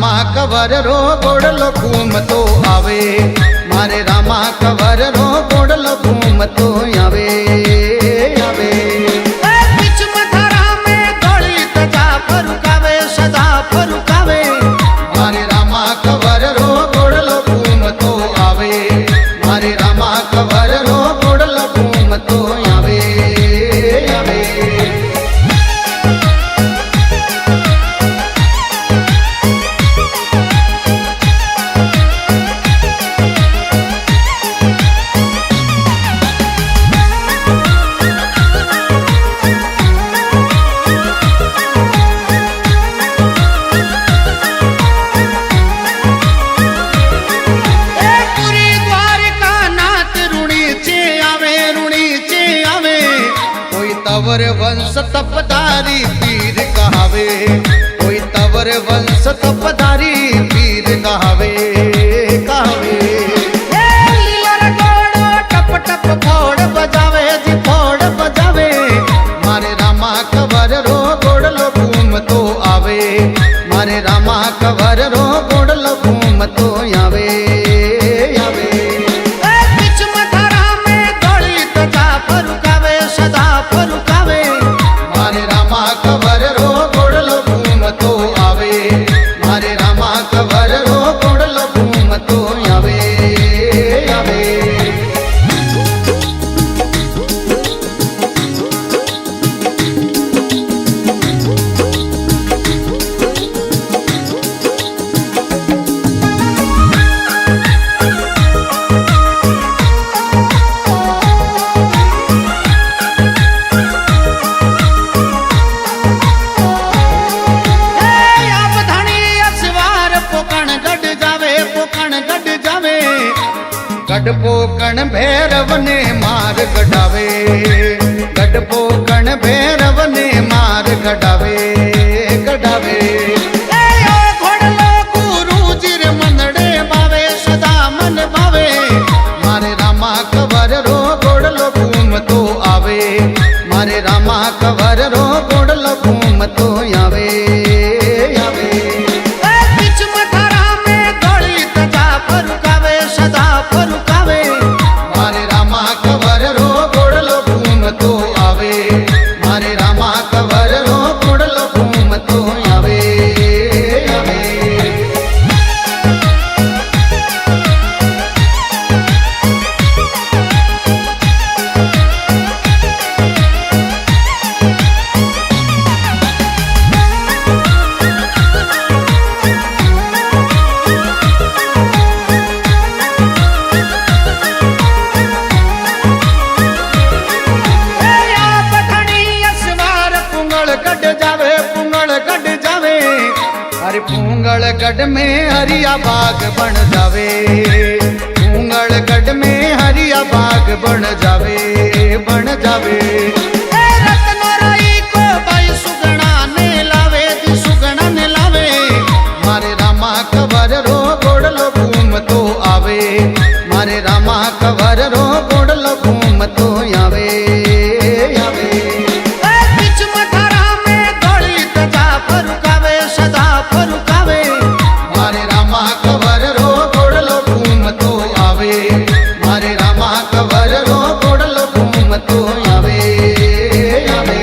Rama cover रो गोड़लो घूमतो आवे, मारे Rama cover रो गोड़लो घूमतो आवे आवे। बीच मथारा में दौड़ी तजा फरुकावे सदा फरुकावे, मारे रामा कवर रो गोड़लो घूमतो आवे, मारे रामा कवर रो गोड़लो घूमतो आवे आवे। तवर वंश तपधारी पीर कहावे, कोई तवर वंश तपधारी पीर कहावे कहावे। लीलर गोड़ो टप टप फोड़ बजावे जी फोड़ बजावे, मारे रामा कवर रो गोड़लो घूमतो आवे, मारे रामा कवर रो गोड़लो घूमतो आवे आवे। बीच मथारा में दौड़ी तजा फरुकावे सदा फरुकावे, मारे रामा कवर रो गोड़लो घूमतो आवे, मारे रामा कवर रो गोड़लो घूमतो आवे आवे। गढ़पोकण भैरव ने मार गढ़ावे, गढ़पोकण भैरव ने मार गढ़ावे गढ़ावे। घोड़लो गुरु जिर मनड़े बावे सदा मन भावे, मारे रामा कवर रो गोड़लो घूमतो आवे, मारे रामा कवर रो गोड़लो घूमतो आवे आवे। बीच मथारा में दौड़ी तजा फरुकावे सदा फरुकावे, मारे रामा कवर रो गोड़लो घूमतो आवे, मारे रामा कवर रो गोड़लो घूमतो आवे आवे। अरे पूंगल गढ़ में हरिया बाग बन जावे, पूंगल गढ़ में हरिया बाग बन जावे बन जावे। रत्नराई को भाई सुगना ने लावे जी सुगना ने लावे, मारे रामा कवर रो गोड़लो घूमतो आवे, मारे रामा कवर रो गोड़लो घूमतो आवे आवे। बीच मथारा में दौड़ी तजा फरुकावे सदा फरुकावे, मारे रामा कवर रो गोड़लो घूमतो आवे, मारे रामा कवर रो गोड़लो घूमतो आवे आवे।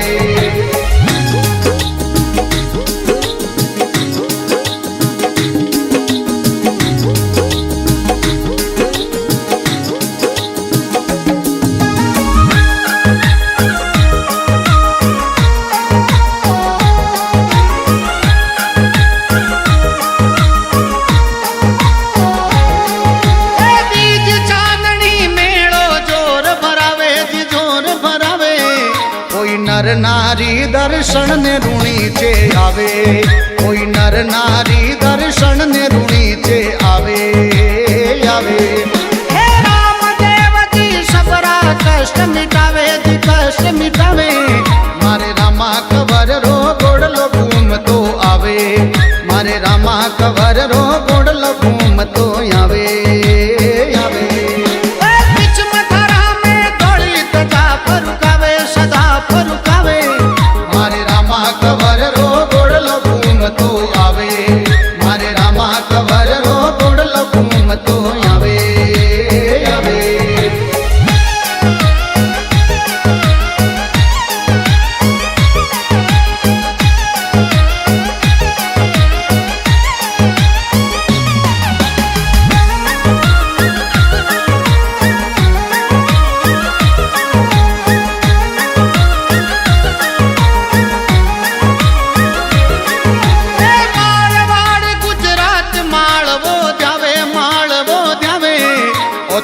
बीज चांदनी मेड़ो जोर भरावे जी जोर भरावे, कोई नर नारी दर्शन ने रूणी चे आवे, कोई नर नारी दर्शन ने रूणी चे आवे आवे। हे राम देव जी सबरा कष्ट मिटावे जी कष्ट मिटावे, मारे रामा कवर रो गोड़लो घूमतो आवे, मारे रामा कवर रो गोड़लो घूमतो आवे आवे। बीच मथारा में दौड़ी तजा फरुकावे सदा फरुकावे, मारे रामा कवर रो गोड़लो घूमतो आवे, मारे रामा માં કવર રો ગોડલો ઘૂમતો આવે આવે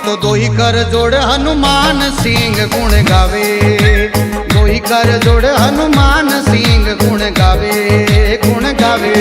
तो दोही कर जोड़ हनुमान सिंह गुण गावे दोही कर जोड़ हनुमान सिंह गुण गावे गुण गावे